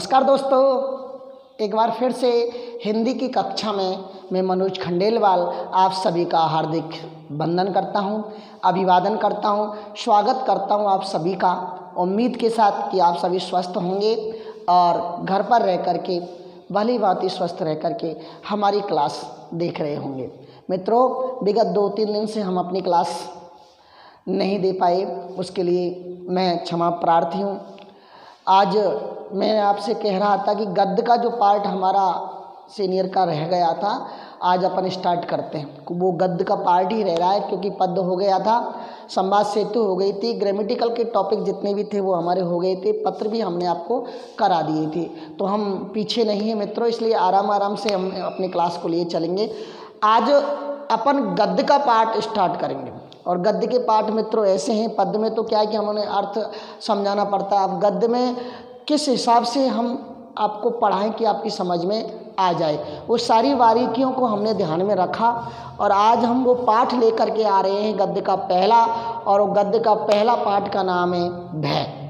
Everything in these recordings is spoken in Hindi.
नमस्कार दोस्तों, एक बार फिर से हिंदी की कक्षा में मैं मनोज खंडेलवाल आप सभी का हार्दिक वंदन करता हूं, अभिवादन करता हूं, स्वागत करता हूं आप सभी का। उम्मीद के साथ कि आप सभी स्वस्थ होंगे और घर पर रह करके भली भांति स्वस्थ रह करके हमारी क्लास देख रहे होंगे। मित्रों, विगत 2-3 दिन से हम अपनी क्लास नहीं दे पाए, उसके लिए मैं क्षमा प्रार्थी हूँ। आज मैं आपसे कह रहा था कि गद्य का जो पार्ट हमारा सीनियर का रह गया था, आज अपन स्टार्ट करते हैं। वो गद्य का पार्ट ही रह रहा है क्योंकि पद्य हो गया था, संवाद सेतु हो गई थी, ग्रामेटिकल के टॉपिक जितने भी थे वो हमारे हो गए थे, पत्र भी हमने आपको करा दिए थे। तो हम पीछे नहीं हैं मित्रों, इसलिए आराम आराम से हम अपनी क्लास को लिए चलेंगे। आज अपन गद्य का पार्ट स्टार्ट करेंगे और गद्य के पाठ मित्रों ऐसे हैं। पद्य में तो क्या है कि हमें अर्थ समझाना पड़ता है। अब गद्य में किस हिसाब से हम आपको पढ़ाएं कि आपकी समझ में आ जाए, वो सारी बारीकियों को हमने ध्यान में रखा और आज हम वो पाठ लेकर के आ रहे हैं गद्य का पहला। और वो गद्य का पहला पाठ का नाम है भय।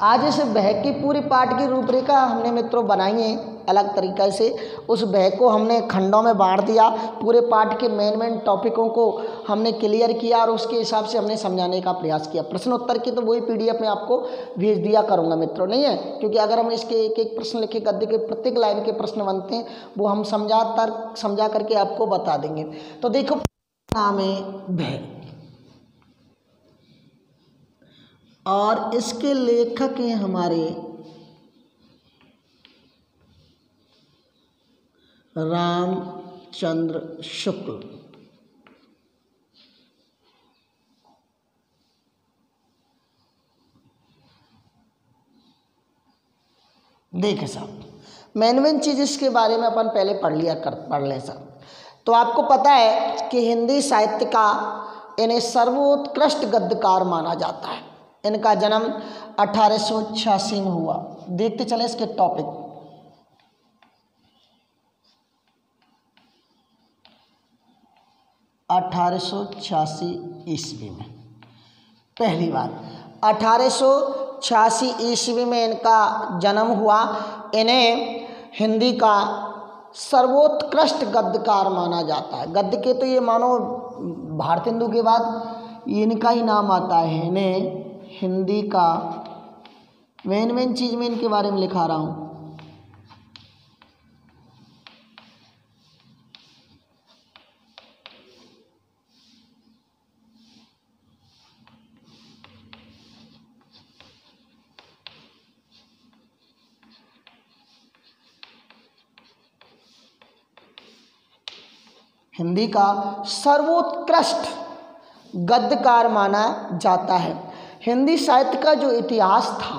आज इस भय की पूरी पाठ की रूपरेखा हमने मित्रों बनाई है अलग तरीक़े से। उस भय को हमने खंडों में बांट दिया, पूरे पाठ के मेन टॉपिकों को हमने क्लियर किया और उसके हिसाब से हमने समझाने का प्रयास किया। प्रश्न उत्तर की तो वही PDF में आपको भेज दिया करूँगा मित्रों, नहीं है? क्योंकि अगर हम इसके एक एक प्रश्न लिखे, गद्य के प्रत्येक लाइन के प्रश्न बनते हैं, वो हम समझा करके आपको बता देंगे। तो देखो, नाम है भय और इसके लेखक हैं हमारे रामचंद्र शुक्ल। देखें साहब, मेन चीज़ इसके बारे में अपन पहले पढ़ लें साहब। तो आपको पता है कि हिंदी साहित्य का इन्हें सर्वोत्कृष्ट गद्यकार माना जाता है। इनका जन्म 1886 में हुआ। देखते चले इसके टॉपिक। 1886 ईस्वी में पहली बार 1886 ईस्वी में इनका जन्म हुआ। इन्हें हिंदी का सर्वोत्कृष्ट गद्यकार माना जाता है। गद्य के तो ये मानो भारतेंदु के बाद इनका ही नाम आता है। इन्हें हिंदी का मेन चीज़ में इनके बारे में लिखा रहा हूँ। हिंदी का सर्वोत्कृष्ट गद्यकार माना जाता है। हिंदी साहित्य का जो इतिहास था,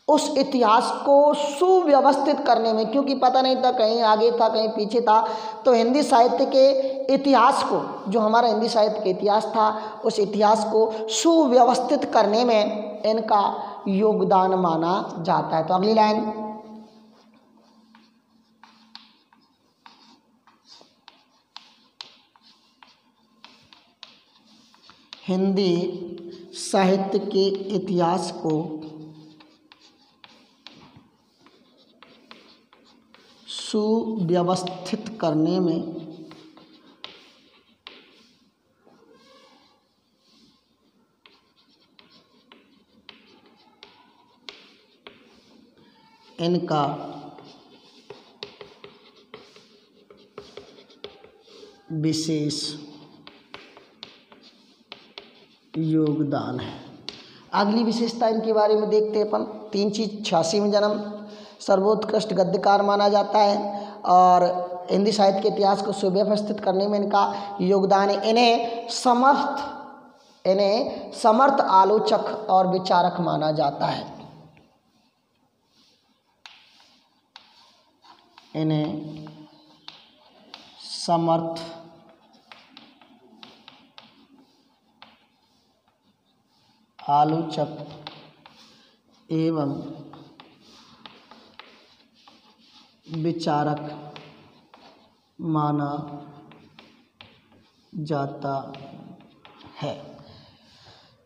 उस इतिहास को सुव्यवस्थित करने में, क्योंकि पता नहीं था कहीं आगे था कहीं पीछे था, तो हिंदी साहित्य के इतिहास को, जो हमारा हिंदी साहित्य का इतिहास था, उस इतिहास को सुव्यवस्थित करने में इनका योगदान माना जाता है। तो अगली लाइन, हिंदी साहित्य के इतिहास को सुव्यवस्थित करने में इनका विशेष योगदान है। अगली विशेषता इनके बारे में देखते हैं अपन। 3 चीज़। 86 में जन्म, सर्वोत्कृष्ट गद्यकार माना जाता है और हिंदी साहित्य के इतिहास को सुव्यवस्थित करने में इनका योगदान है। इन्हें समर्थ आलोचक और विचारक माना जाता है। इन्हें समर्थ आलोचक एवं विचारक माना जाता है।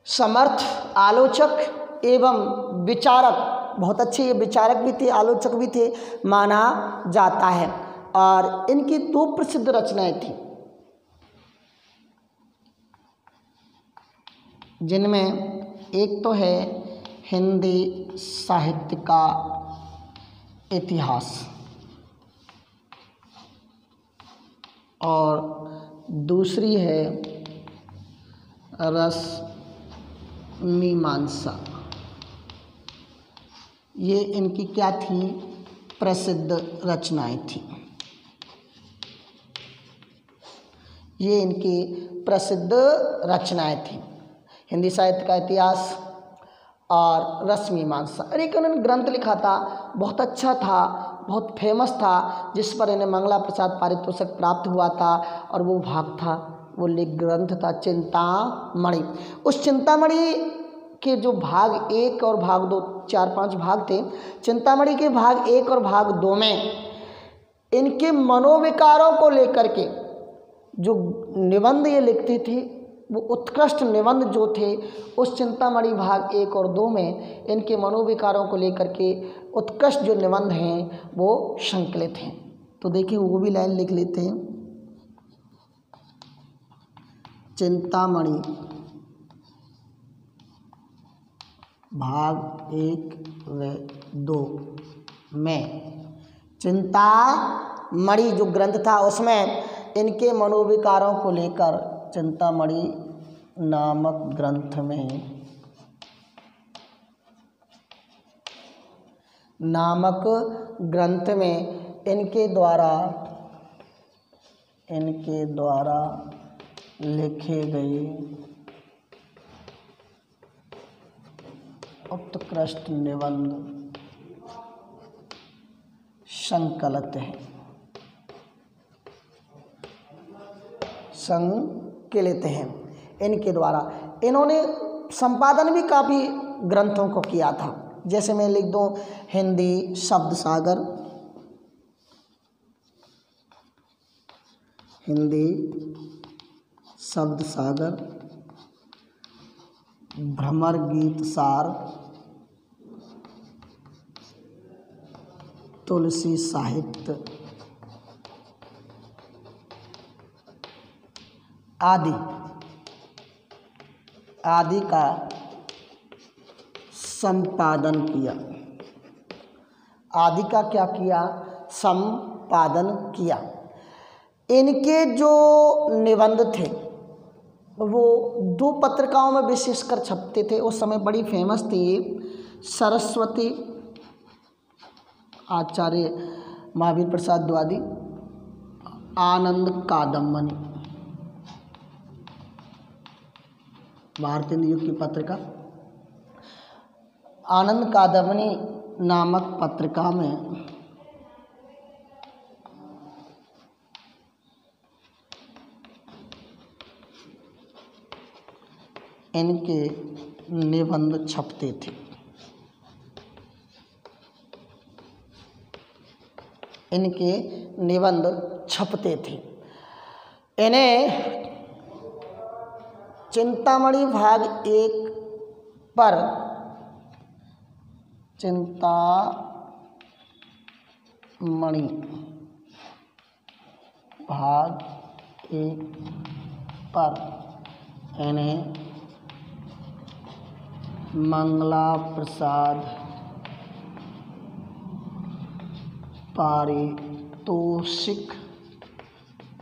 समर्थ आलोचक एवं विचारक बहुत अच्छे ये विचारक भी थे, आलोचक भी थे माना जाता है। और इनकी दो प्रसिद्ध रचनाएं थी, जिनमें एक तो है हिंदी साहित्य का इतिहास और दूसरी है रस मीमांसा। ये इनकी क्या थी, प्रसिद्ध रचनाएं थी। ये इनकी प्रसिद्ध रचनाएं थी, हिंदी साहित्य का इतिहास और रस मीमांसा। और एक उन्होंने ग्रंथ लिखा था, बहुत अच्छा था, बहुत फेमस था, जिस पर इन्हें मंगला प्रसाद पारितोषिक प्राप्त हुआ था। और वो भाग था, वो ग्रंथ था चिंतामणि। उस चिंतामणि के जो भाग 1 और भाग 2, 4-5 भाग थे। चिंतामणि के भाग 1 और भाग 2 में इनके मनोविकारों को लेकर के जो निबंध ये लिखते थे, वो उत्कृष्ट निबंध जो थे, उस चिंतामणि भाग 1 और 2 में इनके मनोविकारों को लेकर के उत्कृष्ट जो निबंध हैं वो संकलित हैं। तो देखिए वो भी लाइन लिख लेते हैं। चिंतामणि भाग 1 व 2 में, चिंतामणि जो ग्रंथ था उसमें इनके मनोविकारों को लेकर चिंतामणि नामक ग्रंथ में इनके द्वारा लिखे गए उत्कृष्ट निबंध संकलित हैं, संकलित हैं इनके द्वारा। इन्होंने संपादन भी काफ़ी ग्रंथों को किया था, जैसे मैं लिख दूं हिंदी शब्द सागर, हिंदी शब्द सागर, भ्रमर गीत सार, तुलसी साहित्य आदि का संपादन किया। आदि का क्या किया, संपादन किया। इनके जो निबंध थे वो 2 पत्रिकाओं में विशेषकर छपते थे, उस समय बड़ी फेमस थी, सरस्वती आचार्य महावीर प्रसाद द्वादी, आनंद कादम्बनी, भारतीय हिंदी युग की पत्रिका आनंद कादम्बनी नामक पत्रिका में इनके निबंध छपते थे। इनके निबंध छपते थे। इन्हें चिंतामणि भाग 1 पर, चिंतामणि भाग 1 पर इन्हें मंगला प्रसाद पारितोषिक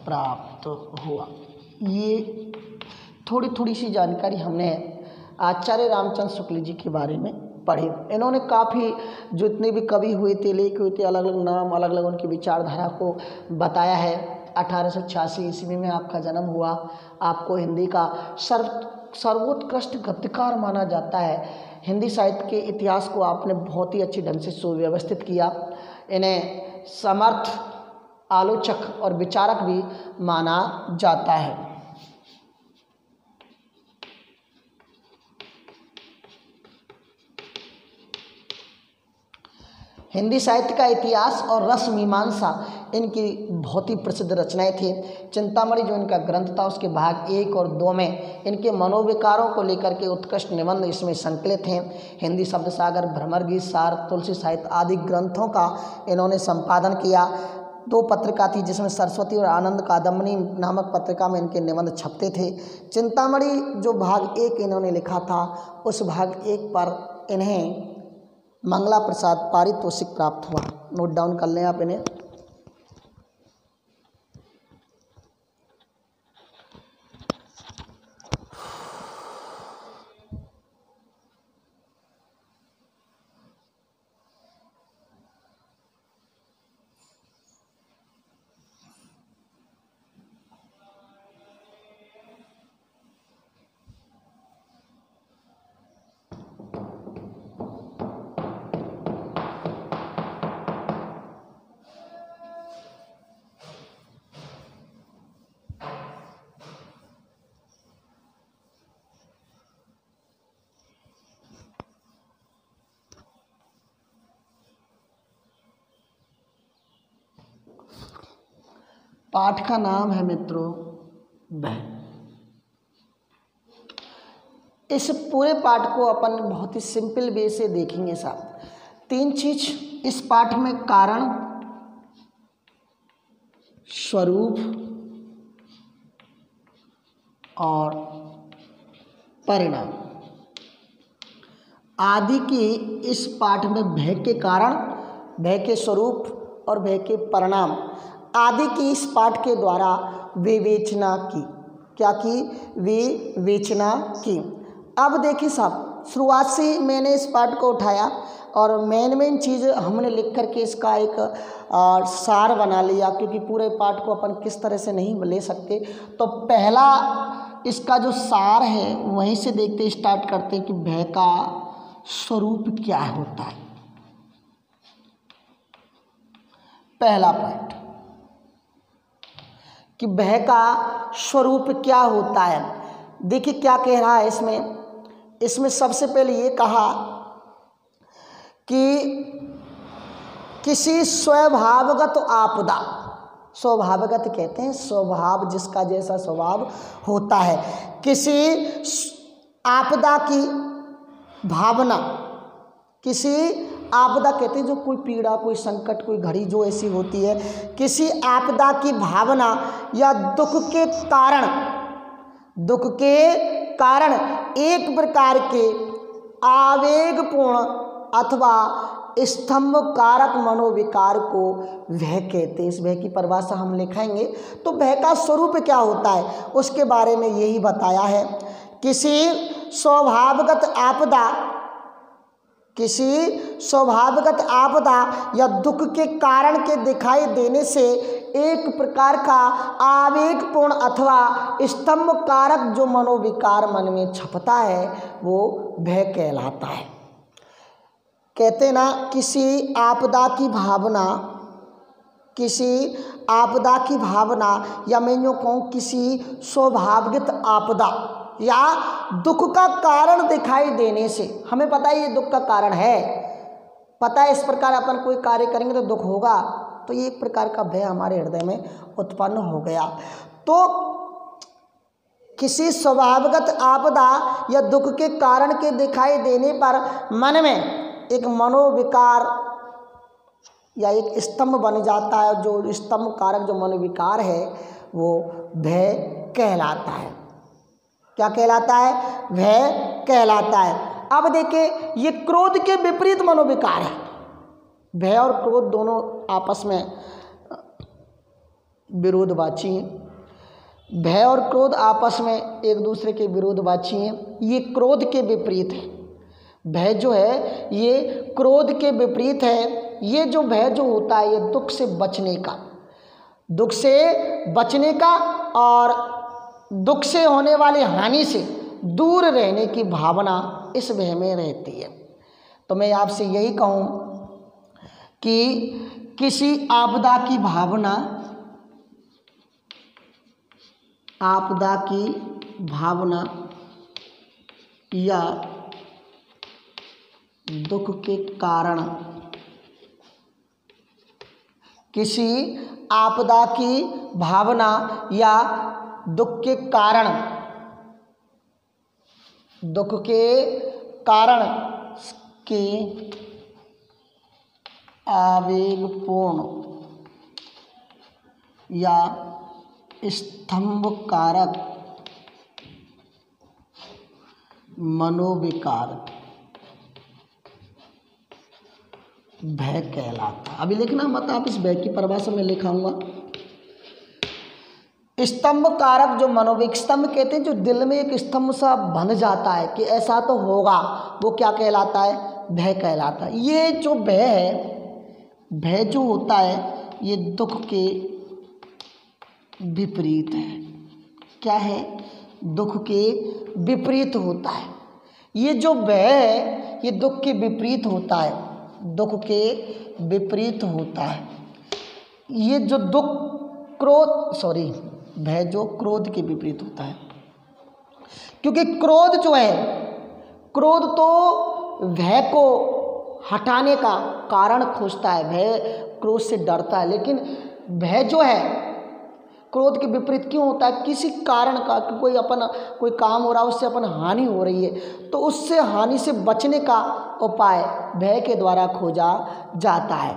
प्राप्त हुआ। ये थोड़ी सी जानकारी हमने आचार्य रामचंद्र शुक्ल जी के बारे में पढ़ी। इन्होंने काफ़ी जितने भी कवि हुए थे, लेख हुए थे, अलग अलग नाम, अलग अलग उनकी विचारधारा को बताया है। 1886 ईस्वी में आपका जन्म हुआ। आपको हिंदी का सर्वोत्कृष्ट गद्यकार माना जाता है। हिंदी साहित्य के इतिहास को आपने बहुत ही अच्छी ढंग से सुव्यवस्थित किया। इन्हें समर्थ आलोचक और विचारक भी माना जाता है। हिंदी साहित्य का इतिहास और रस मीमांसा इनकी बहुत ही प्रसिद्ध रचनाएं थी। चिंतामणि जो इनका ग्रंथ था उसके भाग 1 और 2 में इनके मनोविकारों को लेकर के उत्कृष्ट निबंध इसमें संकलित हैं। हिंदी शब्द सागर, भ्रमर गीत सार, तुलसी साहित्य आदि ग्रंथों का इन्होंने संपादन किया। 2 पत्रिका थी जिसमें सरस्वती और आनंद कादम्बनी नामक पत्रिका में इनके निबंध छपते थे। चिंतामणि जो भाग 1 इन्होंने लिखा था उस भाग 1 पर इन्हें मंगला प्रसाद पारितोषिक प्राप्त हुआ। नोट डाउन कर लें आप इन्हें। पाठ का नाम है मित्रों भय। इस पूरे पाठ को अपन बहुत ही सिंपल वे से देखेंगे साहब। 3 चीज इस पाठ में: कारण, स्वरूप और परिणाम। आदि की इस पाठ में भय के कारण, भय के स्वरूप और भय के परिणाम आदि की इस पाठ के द्वारा विवेचना की। क्या की? विवेचना की। अब देखिए साहब, शुरुआत से मैंने इस पाठ को उठाया और मेन चीज़ हमने लिख करके इसका एक सार बना लिया, क्योंकि पूरे पाठ को अपन किस तरह से नहीं ले सकते। तो पहला इसका जो सार है वहीं से देखते स्टार्ट करते हैं कि भय का स्वरूप क्या होता है। पहला पॉइंट कि भय का स्वरूप क्या होता है। देखिए क्या कह रहा है इसमें सबसे पहले ये कहा कि किसी स्वभावगत आपदा, स्वभावगत कहते हैं स्वभाव, जिसका जैसा स्वभाव होता है, किसी आपदा की भावना, किसी आपदा कहते हैं जो कोई पीड़ा, कोई संकट, कोई घड़ी जो ऐसी होती है, किसी आपदा की भावना या दुख के कारण एक प्रकार के आवेगपूर्ण अथवा स्तंभ कारक मनोविकार को भय कहते हैं। इस भय की परिभाषा हम लिखेंगे। तो भय का स्वरूप क्या होता है उसके बारे में यही बताया है। किसी स्वभावगत आपदा या दुख के कारण के दिखाई देने से एक प्रकार का आवेगपूर्ण अथवा स्तंभ कारक जो मनोविकार मन में छपता है वो भय कहलाता है। कहते ना किसी आपदा की भावना या मैं यूँ कहूँ किसी स्वभावगत आपदा या दुख का कारण दिखाई देने से, हमें पता है ये दुख का कारण है, पता है इस प्रकार अपन कोई कार्य करेंगे तो दुख होगा, तो ये एक प्रकार का भय हमारे हृदय में उत्पन्न हो गया। तो किसी स्वभावगत आपदा या दुख के कारण के दिखाई देने पर मन में एक मनोविकार या एक स्तंभ बन जाता है। जो स्तंभ कारक जो मनोविकार है वो भय कहलाता है। क्या कहलाता है? भय कहलाता है। अब देखिए ये क्रोध के विपरीत मनोविकार है। भय और क्रोध दोनों आपस में विरोधवाची हैं। भय और क्रोध आपस में एक दूसरे के विरोधवाची हैं। ये क्रोध के विपरीत है। भय जो है ये क्रोध के विपरीत है। ये जो भय जो होता है ये दुख से बचने का और दुख से होने वाली हानि से दूर रहने की भावना इस भय में रहती है। तो मैं आपसे यही कहूँ कि किसी आपदा की भावना या दुख के कारण किसी आपदा की भावना या दुख के कारण के आवेगपूर्ण या स्तंभकारक मनोविकार भय कहलाता। अभी लिखना मत आप, इस भय की परिभाषा में लिखाऊंगा। स्तंभ कारक जो मनोविक, स्तंभ कहते हैं जो दिल में एक स्तंभ सा बन जाता है कि ऐसा तो होगा, वो क्या कहलाता है? भय कहलाता है। ये जो भय है, भय जो होता है ये दुख के विपरीत है। क्या है? दुख के विपरीत होता है। ये जो भय है ये दुख के विपरीत होता है, दुख के विपरीत होता है। ये जो भय जो क्रोध के विपरीत होता है, क्योंकि क्रोध जो है, क्रोध तो भय को हटाने का कारण खोजता है, भय क्रोध से डरता है। लेकिन भय जो है क्रोध के विपरीत क्यों होता है? किसी कारण का, कोई काम हो रहा है, उससे अपन हानि हो रही है, तो उससे हानि से बचने का उपाय भय के द्वारा खोजा जाता है।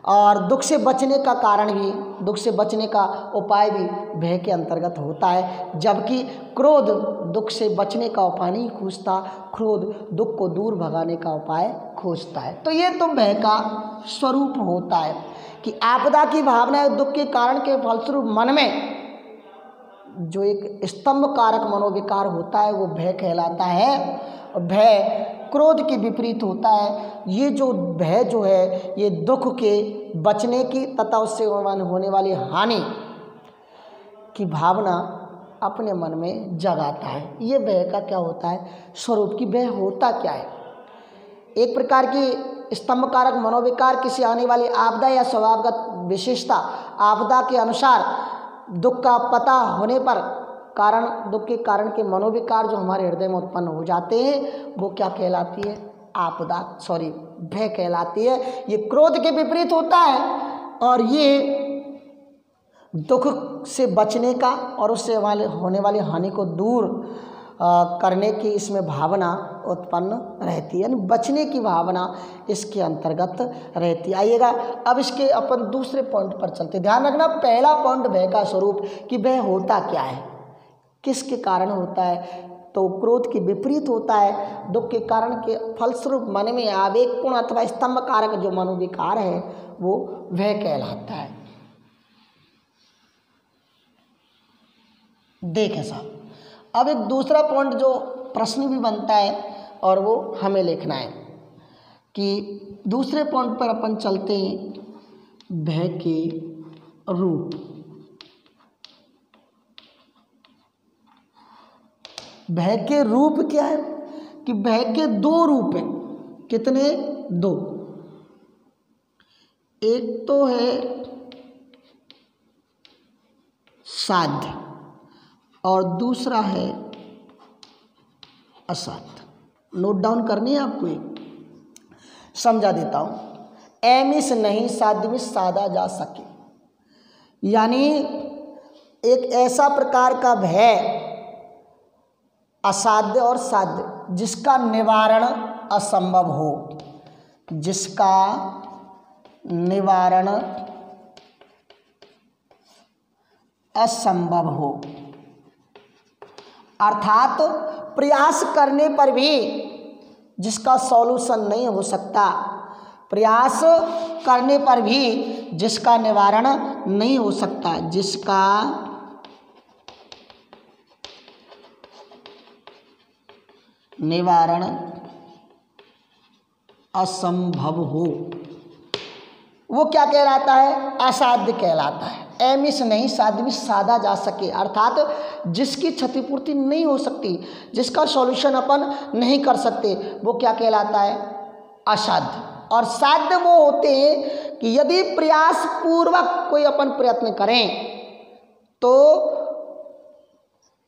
और दुख से बचने का कारण भी, दुख से बचने का उपाय भी भय के अंतर्गत होता है। जबकि क्रोध दुख से बचने का उपाय नहीं खोजता, क्रोध दुख को दूर भगाने का उपाय खोजता है। तो ये तो भय का स्वरूप होता है कि आपदा की भावना दुख के कारण के फलस्वरूप मन में जो एक स्तंभ कारक मनोविकार होता है वो भय कहलाता है। और भय क्रोध के विपरीत होता है। ये जो भय जो है ये दुख के बचने की तथा उससे होने वाली हानि की भावना अपने मन में जगाता है। ये भय का क्या होता है? स्वरूप। की भय होता क्या है? एक प्रकार की स्तंभ कारक मनोविकार किसी आने वाली आपदा या स्वभावगत विशेषता, आपदा के अनुसार दुख का पता होने पर कारण, दुख के कारण के मनोविकार जो हमारे हृदय में उत्पन्न हो जाते हैं वो क्या कहलाती है? भय कहलाती है। ये क्रोध के विपरीत होता है और ये दुख से बचने का और उससे होने वाली हानि को दूर करने की इसमें भावना उत्पन्न रहती है, यानी बचने की भावना इसके अंतर्गत रहती है। आइएगा अब इसके अपन दूसरे पॉइंट पर चलते। ध्यान रखना, पहला पॉइंट भय का स्वरूप कि भय होता क्या है, किसके कारण होता है? तो क्रोध के विपरीत होता है। दुख के कारण के फलस्वरूप मन में आवेगपूर्ण अथवा स्तंभ कारक जो मनोविकार है वो भय कहलाता है। देखें साहब, अब एक दूसरा पॉइंट जो प्रश्न भी बनता है और वो हमें लिखना है कि दूसरे पॉइंट पर अपन चलते हैं। भय के रूप। भय के रूप क्या है? कि भय के दो रूप हैं। कितने? दो। एक तो है साध्य और दूसरा है असाध्य। नोट डाउन करनी है आपको, एक समझा देता हूं। एमिस नहीं साध्य में साधा जा सके, यानी एक ऐसा प्रकार का भय असाध्य और साध्य जिसका निवारण असंभव हो, जिसका निवारण असंभव हो, अर्थात प्रयास करने पर भी जिसका सॉल्यूशन नहीं हो सकता, प्रयास करने पर भी जिसका निवारण नहीं हो सकता, जिसका निवारण असंभव हो, वो क्या कहलाता है? असाध्य कहलाता है। एमिस नहीं साध्य में साधा जा सके, अर्थात जिसकी क्षतिपूर्ति नहीं हो सकती, जिसका सॉल्यूशन अपन नहीं कर सकते, वो क्या कहलाता है? असाध्य। और साध्य वो होते हैं कि यदि प्रयास पूर्वक कोई अपन प्रयत्न करें तो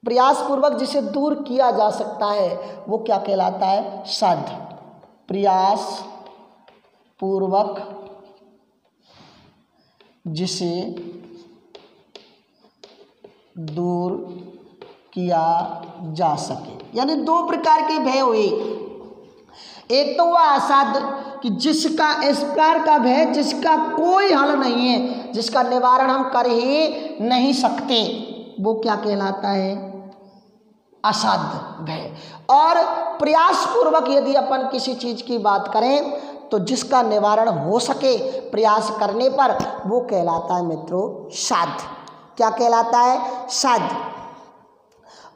प्रयास पूर्वक जिसे दूर किया जा सकता है वो क्या कहलाता है? साध्य। प्रयास पूर्वक जिसे दूर किया जा सके। यानी दो प्रकार के भय हुए, एक तो वह असाध्य कि जिसका, इस प्रकार का भय जिसका कोई हल नहीं है, जिसका निवारण हम कर ही नहीं सकते, वो क्या कहलाता है? असाध्य भय। और प्रयास पूर्वक यदि अपन किसी चीज की बात करें तो जिसका निवारण हो सके प्रयास करने पर, वो कहलाता है मित्रों साध्य। क्या कहलाता है? साध्य।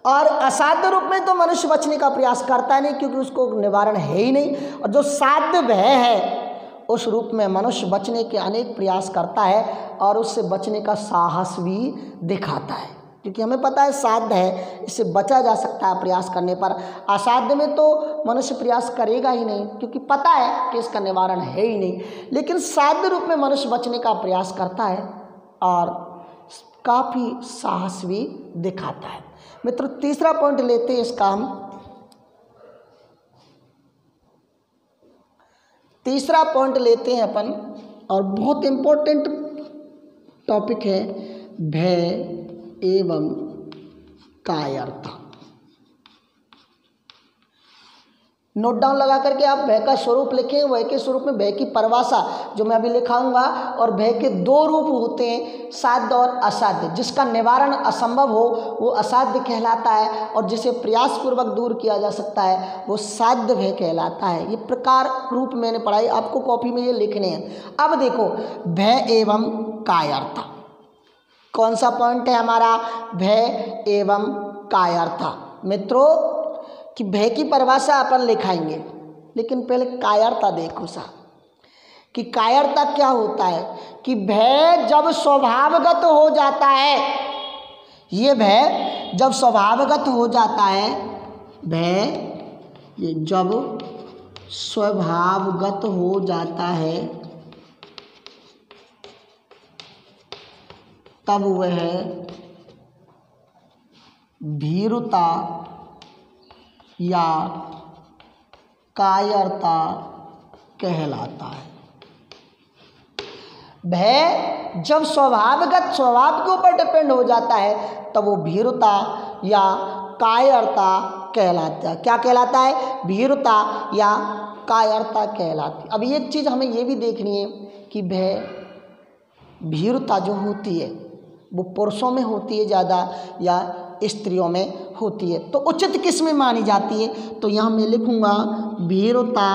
और असाध्य रूप में तो मनुष्य बचने का प्रयास करता नहीं, क्योंकि उसको निवारण है ही नहीं। और जो साध्य भय है उस रूप में मनुष्य बचने के अनेक प्रयास करता है और उससे बचने का साहस भी दिखाता है, क्योंकि हमें पता है साध्य है, इससे बचा जा सकता है प्रयास करने पर। असाध्य में तो मनुष्य प्रयास करेगा ही नहीं, क्योंकि पता है कि इसका निवारण है ही नहीं। लेकिन साध्य रूप में मनुष्य बचने का प्रयास करता है और काफ़ी साहस भी दिखाता है। मित्रों तीसरा पॉइंट लेते हैं इसका हम। तीसरा पॉइंट लेते हैं अपन, और बहुत इंपॉर्टेंट टॉपिक है, भय एवं कायरता। नोट डाउन लगा करके आप भय का स्वरूप लिखें। भय के स्वरूप में भय की परिभाषा जो मैं अभी लिखाऊंगा, और भय के दो रूप होते हैं, साध्य और असाध्य। जिसका निवारण असंभव हो वो असाध्य कहलाता है, और जिसे प्रयास पूर्वक दूर किया जा सकता है वो साध्य भय कहलाता है। ये प्रकार रूप मैंने पढ़ाई, आपको कॉपी में ये लिखने हैं। अब देखो भय एवं कायरता, कौन सा पॉइंट है हमारा? भय एवं कायरता। मित्रों कि भय की परिभाषा अपन लिखाएंगे, लेकिन पहले कायरता देखो साहब कि कायरता क्या होता है। कि भय जब स्वभावगत हो जाता है, ये भय जब स्वभावगत हो जाता है, भय ये जब स्वभावगत हो जाता है तब वह भीरुता या कायरता कहलाता है। भय जब स्वभावगत, स्वभाव के ऊपर डिपेंड हो जाता है, तब वो भीरुता या कायरता कहलाता है। क्या कहलाता है? भीरुता या कायरता कहलाती है। अब एक चीज़ हमें ये भी देखनी है कि भय, भीरुता जो होती है वो पुरुषों में होती है ज़्यादा या स्त्रियों में होती है, तो उचित किस में मानी जाती है? तो यहाँ मैं लिखूंगा भीरुता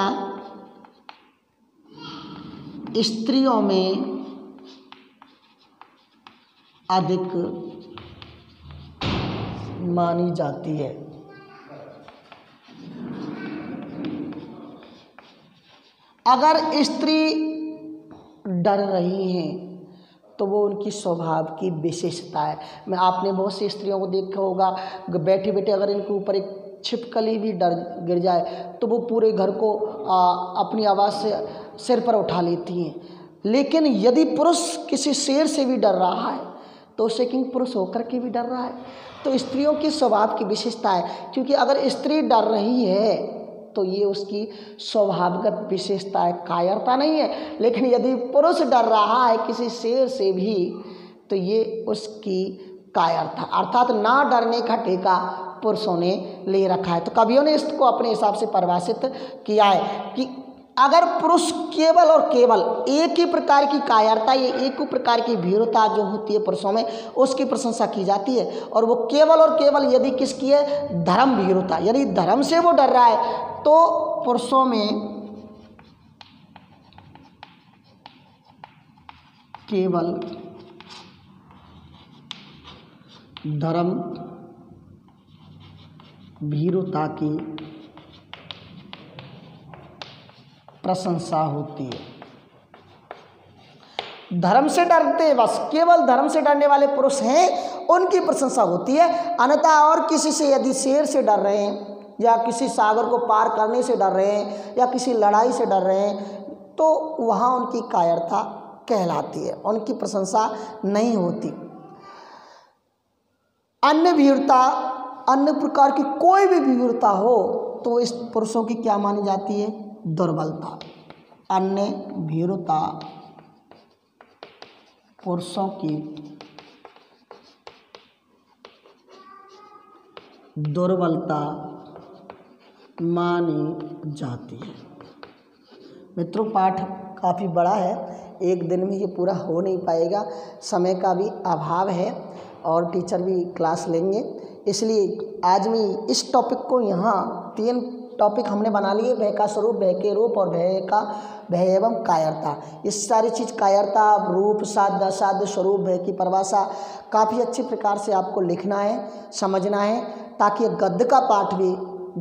स्त्रियों में अधिक मानी जाती है। अगर स्त्री डर रही हैं तो वो उनकी स्वभाव की विशेषता है। मैं आपने बहुत सी स्त्रियों को देखा होगा, बैठे बैठे अगर इनके ऊपर एक छिपकली भी डर गिर जाए तो वो पूरे घर को अपनी आवाज़ से सिर पर उठा लेती हैं। लेकिन यदि पुरुष किसी शेर से भी डर रहा है तो उसे किंग पुरुष होकर के भी डर रहा है। तो स्त्रियों की स्वभाव की विशेषता है, क्योंकि अगर स्त्री डर रही है तो ये उसकी स्वभावगत विशेषता है, कायरता नहीं है। लेकिन यदि पुरुष डर रहा है किसी शेर से भी तो ये उसकी कायरता, अर्थात ना डरने का ठेका पुरुषों ने ले रखा है। तो कवियों ने इसको अपने हिसाब से परिभाषित किया है कि अगर पुरुष केवल और केवल एक ही प्रकार की कायरता, ये एक ही प्रकार की भीरुता जो होती है पुरुषों में, उसकी प्रशंसा की जाती है। और वो केवल और केवल यदि किसकी है? धर्म भीरुता, यानी धर्म से वो डर रहा है, तो पुरुषों में केवल धर्म भीरुता की प्रशंसा होती है। धर्म से डरते, बस केवल धर्म से डरने वाले पुरुष हैं, उनकी प्रशंसा होती है। अन्यथा और किसी से, यदि शेर से डर रहे हैं या किसी सागर को पार करने से डर रहे हैं या किसी लड़ाई से डर रहे हैं, तो वहाँ उनकी कायरता कहलाती है, उनकी प्रशंसा नहीं होती। अन्य भीरुता, अन्य प्रकार की कोई भी भीरुता हो तो इस पुरुषों की क्या मानी जाती है? दुर्बलता। अन्य भीरुता पुरुषों की दुर्बलता मानी जाती है। मित्रों, पाठ काफ़ी बड़ा है, एक दिन में ये पूरा हो नहीं पाएगा, समय का भी अभाव है और टीचर भी क्लास लेंगे, इसलिए आज मैं इस टॉपिक को यहाँ 3 टॉपिक हमने बना लिए, भय का स्वरूप, भय के रूप और भय एवं कायरता। इस सारी चीज़ कायरता, रूप, साध्य, असाध्य, स्वरूप, भय की परिभाषा काफ़ी अच्छे प्रकार से आपको लिखना है, समझना है, ताकि गद्य का पाठ भी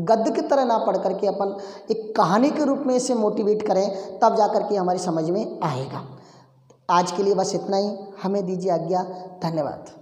गद्य की तरह ना पढ़ करके अपन एक कहानी के रूप में इसे मोटिवेट करें, तब जा कर के हमारी समझ में आएगा। आज के लिए बस इतना ही, हमें दीजिए आज्ञा। धन्यवाद।